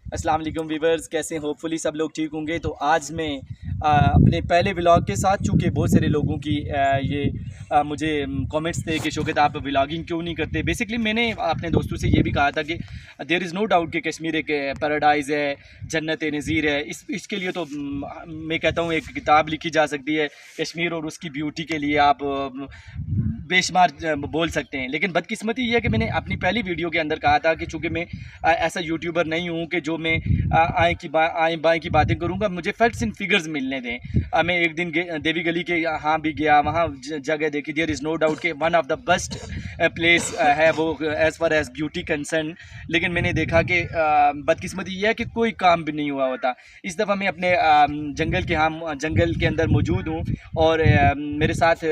अस्सलाम वालेकुम वीवर्स, कैसे हैं? होपफुली सब लोग ठीक होंगे। तो आज मैं अपने पहले व्लॉग के साथ, चूँकि बहुत सारे लोगों की मुझे कमेंट्स थे कि शौकत आप व्लॉगिंग क्यों नहीं करते। बेसिकली मैंने अपने दोस्तों से ये भी कहा था कि देयर इज़ नो डाउट कि कश्मीर एक पैराडाइज़ है, जन्नत नज़ीर है। इसके लिए तो मैं कहता हूँ एक किताब लिखी जा सकती है कश्मीर और उसकी ब्यूटी के लिए। आप बेशुमार बोल सकते हैं। लेकिन बदकिस्मती ये है कि मैंने अपनी पहली वीडियो के अंदर कहा था कि चूँकि मैं ऐसा यूट्यूबर नहीं हूँ कि जो मैं आएँ बाएँ की बातें करूँगा, मुझे फैक्ट्स एंड फिगर्स मिलने दें। मैं एक दिन देवी गली के यहाँ भी गया, वहाँ जगह देखी। देयर इज़ नो डाउट कि one of the best place है वो as far as beauty concern. लेकिन मैंने देखा कि बदकिस्मती ये है कि कोई काम भी नहीं हुआ होता। इस दफ़ा मैं अपने जंगल के अंदर मौजूद हूँ और मेरे साथ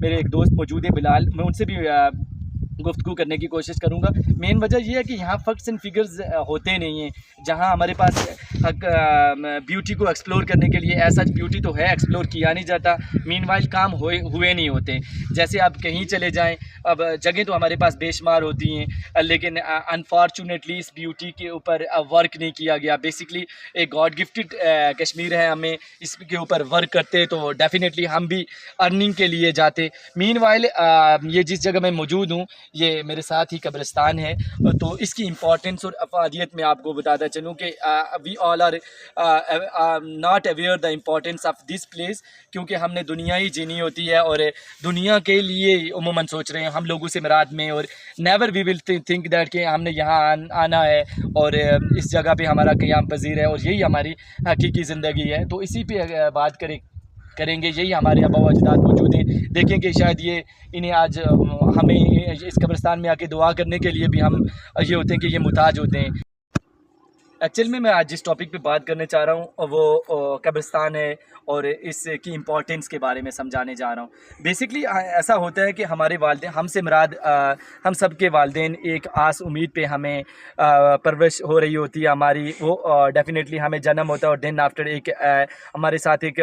मेरे एक दोस्त मौजूद है बिलाल। मैं उनसे भी गुफ्तगू करने की कोशिश करूँगा। मेन वजह ये है कि यहाँ फैक्ट्स एंड फिगर्स होते नहीं हैं। जहाँ हमारे पास ब्यूटी को एक्सप्लोर करने के लिए ऐसा ब्यूटी तो है, एक्सप्लोर किया नहीं जाता। मीनवाइल काम हुए नहीं होते। जैसे आप कहीं चले जाएं, अब जगह तो हमारे पास बेशुमार होती हैं, लेकिन अनफॉर्चुनेटली इस ब्यूटी के ऊपर वर्क नहीं किया गया। बेसिकली एक गॉड गिफ्टेड कश्मीर है, हमें इसके ऊपर वर्क करते तो डेफिनेटली हम भी अर्निंग के लिए जाते। मीनवाइल ये जिस जगह मैं मौजूद हूँ, ये मेरे साथ ही कब्रिस्तान है। तो इसकी इम्पॉर्टेंस और अफादियत मैं आपको बताता चलूँ कि we all are not aware the importance of this place, क्योंकि हमने दुनिया ही जीनी होती है और दुनिया के लिए उमूमन सोच रहे हैं हम लोगों से मुराद में। और never we will think that कि हमने यहाँ आना है और इस जगह पे हमारा क़याम पज़ीर है और यही हमारी हकीकी ज़िंदगी है। तो इसी पे बात करेंगे। यही हमारे आबा व अजदाद मौजूद हैं। देखें कि शायद ये इन्हें आज हमें इस कब्रिस्तान में आके दुआ करने के लिए भी हम ये होते हैं कि ये मुहताज होते हैं। एक्चुअल में मैं आज जिस टॉपिक पे बात करने चाह रहा हूँ वो कब्रिस्तान है और इसकी इम्पोर्टेंस के बारे में समझाने जा रहा हूँ। बेसिकली ऐसा होता है कि हमारे वालिदैन, हमसे मुराद हम सब के वालिदैन एक आस उम्मीद पे हमें परवरिश हो रही होती है हमारी। वो डेफिनेटली हमें जन्म होता है और दिन आफ्टर एक हमारे साथ एक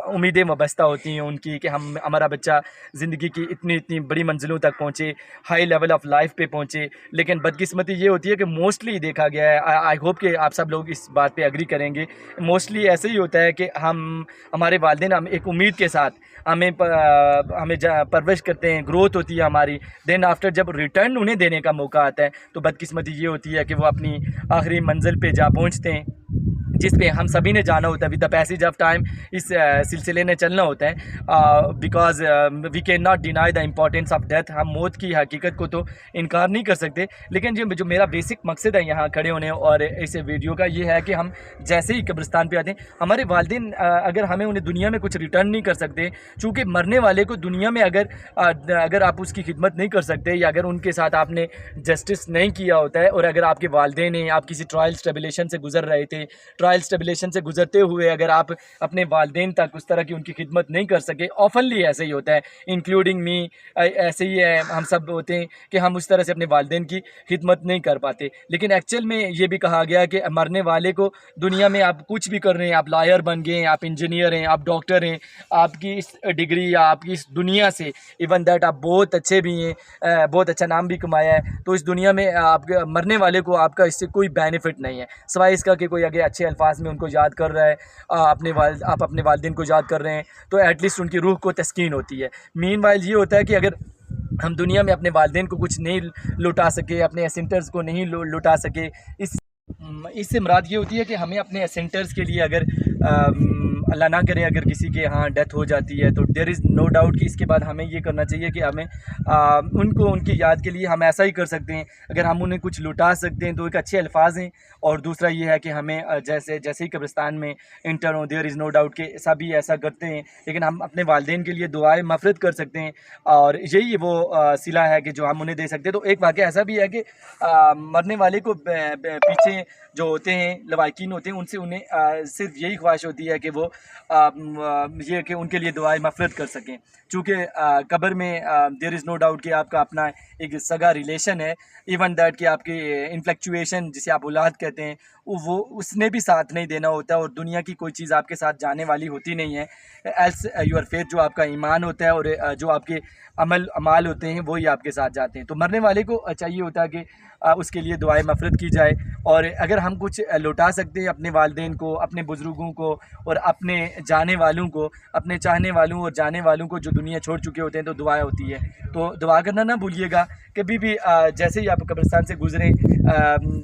उम्मीदें वाबस्ता होती हैं उनकी कि हमारा बच्चा ज़िंदगी की इतनी इतनी बड़ी मंजिलों तक पहुँचे, हाई लेवल ऑफ लाइफ पे पहुँचे। लेकिन बदकिस्मती ये होती है कि मोस्टली देखा गया है, आई होप कि आप सब लोग इस बात पे एग्री करेंगे, मोस्टली ऐसे ही होता है कि हमारे वालिदैन हम एक उम्मीद के साथ हमें परवरिश करते हैं, ग्रोथ होती है हमारी। देन आफ्टर जब रिटर्न उन्हें देने का मौका आता है तो बदकिस्मती ये होती है कि वो अपनी आखिरी मंजिल पे जा पहुंचते हैं, जिस पे हम सभी ने जाना होता है। With the passage of time इस सिलसिले में चलना होता है, because we can not deny the importance of death. हम मौत की हकीकत को तो इनकार नहीं कर सकते। लेकिन जो मेरा बेसिक मकसद है यहाँ खड़े होने और इस वीडियो का, ये है कि हम जैसे ही कब्रिस्तान पे आते हैं, हमारे वालिदैन अगर हमें उन्हें दुनिया में कुछ रिटर्न नहीं कर सकते, चूँकि मरने वाले को दुनिया में अगर आप उसकी खिदमत नहीं कर सकते या अगर उनके साथ आपने जस्टिस नहीं किया होता है, और अगर आपके वालिदैन हैं, आप किसी ट्रायल्स ट्रिबुलेशन से गुजर रहे थे, ट्रायल्स ट्रिबुलेशन से गुजरते हुए अगर आप अपने वालिदैन तक उस तरह की उनकी खिदमत नहीं कर सके, ऑफनली ऐसे ही होता है, इंक्लूडिंग मी, ऐसे ही है, हम सब होते हैं कि हम उस तरह से अपने वालिदैन की खिदमत नहीं कर पाते। लेकिन एक्चुअल में ये भी कहा गया कि मरने वाले को दुनिया में आप कुछ भी कर रहे हैं, आप लॉयर बन गए हैं, आप इंजीनियर हैं, आप डॉक्टर हैं, आपकी इस डिग्री या आपकी इस दुनिया से इवन दैट आप बहुत अच्छे भी हैं, बहुत अच्छा नाम भी कमाया है, तो इस दुनिया में आप मरने वाले को आपका इससे कोई बेनिफिट नहीं है, सिवाय इसका कि कोई अगर अच्छे अल्फाज में उनको याद कर रहा है, आप अपने वालिदैन को याद कर रहे हैं, तो एटलीस्ट उनकी रूह को तस्कीन होती है। मीनवाइल ये होता है कि अगर हम दुनिया में अपने वालिदैन को कुछ नहीं लुटा सके, अपने एसेंटर्स को नहीं लुटा सके, इससे मुराद ये होती है कि हमें अपने एसेंटर्स के लिए अगर अल्लाह ना करे अगर किसी के यहाँ डेथ हो जाती है, तो देयर इज़ नो डाउट कि इसके बाद हमें ये करना चाहिए कि हमें उनको उनकी याद के लिए हम ऐसा ही कर सकते हैं। अगर हम उन्हें कुछ लुटा सकते हैं तो एक अच्छे अल्फाज हैं, और दूसरा ये है कि हमें जैसे ही कब्रिस्तान में इंटर हो, देयर इज़ नो डाउट कि सभी ऐसा करते हैं, लेकिन हम अपने वालिदैन के लिए दुआएं मफ़रत कर सकते हैं, और यही वो सिला है कि जो हम उन्हें दे सकते हैं। तो एक वाक़या ऐसा भी है कि मरने वाले को पीछे जो होते हैं लवाकिन होते हैं, उनसे उन्हें सिर्फ यही ख्वाहिश होती है कि वो ये कि उनके लिए दुआएं मफ़रत कर सकें। चूँकि कब्र में देयर इज़ नो डाउट कि आपका अपना एक सगा रिलेशन है, इवन दैट कि आपकी इन्फ्लेक्चुएशन जिसे आप औलाद कहते हैं, वो उसने भी साथ नहीं देना होता है, और दुनिया की कोई चीज़ आपके साथ जाने वाली होती नहीं है। एल्स योर फेथ, जो आपका ईमान होता है और जो आपके अमाल होते हैं, वही आपके साथ जाते हैं। तो मरने वाले को चाहिए होता है कि उसके लिए दुआएं मफ़रत की जाए। और अगर हम कुछ लौटा सकते हैं अपने वालिदैन को, अपने बुज़ुर्गों को और अपने जाने वालों को, अपने चाहने वालों और जाने वालों को जो दुनिया छोड़ चुके होते हैं, तो दुआ होती है। तो दुआ करना ना भूलिएगा कभी भी। जैसे ही आप कब्रिस्तान से गुज़रें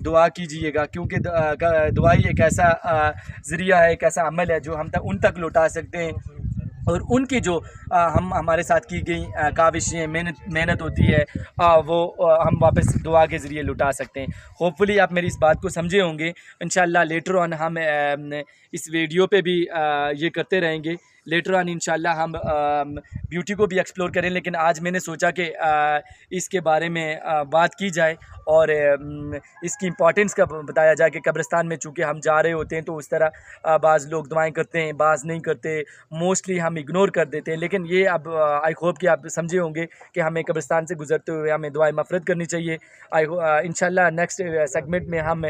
दुआ कीजिएगा, क्योंकि दुआ ही एक ऐसा ज़रिया है, एक ऐसा अमल है जो हम तक उन तक लौटा सकते हैं। और उनकी जो हम हमारे साथ की गई काविशें, मेहनत होती है, वो हम वापस दुआ के ज़रिए लुटा सकते हैं। होपफुली आप मेरी इस बात को समझे होंगे। इंशाल्लाह लेटर ऑन हम इस वीडियो पे भी ये करते रहेंगे। लेटर ऑन इंशाल्लाह हम ब्यूटी को भी एक्सप्लोर करें, लेकिन आज मैंने सोचा कि इसके बारे में बात की जाए और इसकी इम्पोर्टेंस का बताया जाए कि कब्रिस्तान में चूँकि हम जा रहे होते हैं तो उस तरह बाज़ लोग दुआएं करते हैं, बाज़ नहीं करते, मोस्टली हम इग्नोर कर देते हैं। लेकिन ये अब आई होप कि आप समझे होंगे कि हमें कब्रिस्तान से गुजरते हुए हमें दुआएं मफ़रत करनी चाहिए। इंशाल्लाह नेक्स्ट सेगमेंट में हम